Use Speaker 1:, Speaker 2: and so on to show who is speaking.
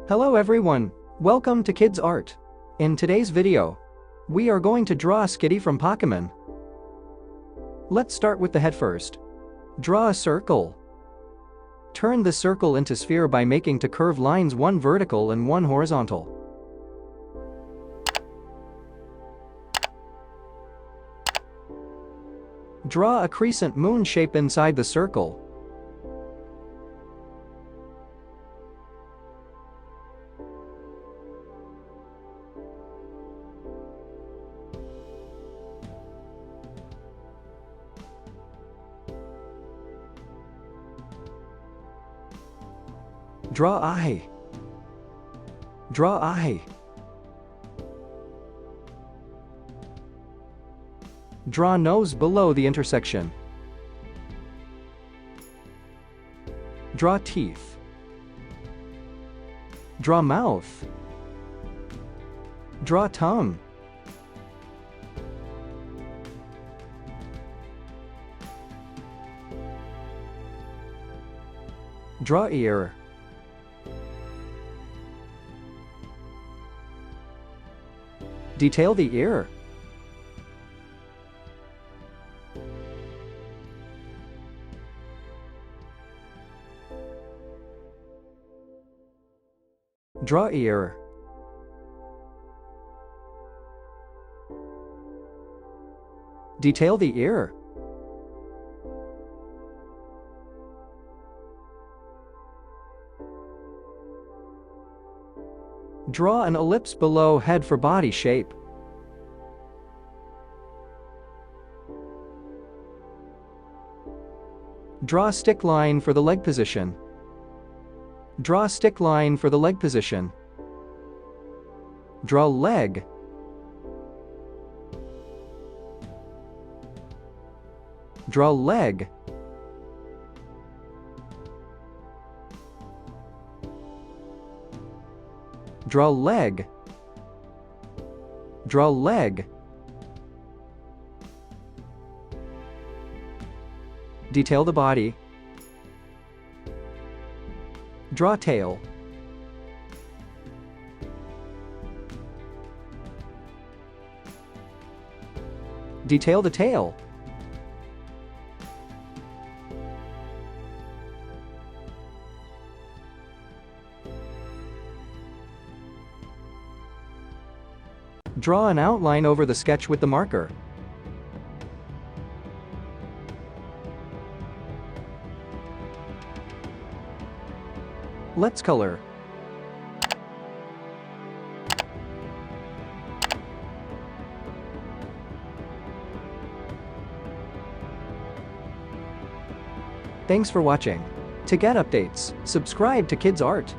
Speaker 1: Hello everyone, welcome to Kidz Art. In today's video, we are going to draw Skitty from Pokemon. Let's start with the head first. Draw a circle. Turn the circle into sphere by making two curved lines, one vertical and one horizontal. Draw a crescent moon shape inside the circle. Draw eye. Draw eye. Draw nose below the intersection. Draw teeth. Draw mouth. Draw tongue. Draw ear. Detail the ear. Draw ear. Detail the ear. Draw an ellipse below head for body shape. Draw a stick line for the leg position. Draw a stick line for the leg position. Draw leg. Draw leg. Draw leg. Draw leg. Detail the body. Draw tail. Detail the tail. Draw an outline over the sketch with the marker. Let's color. Thanks for watching. To get updates, subscribe to Kidz Art.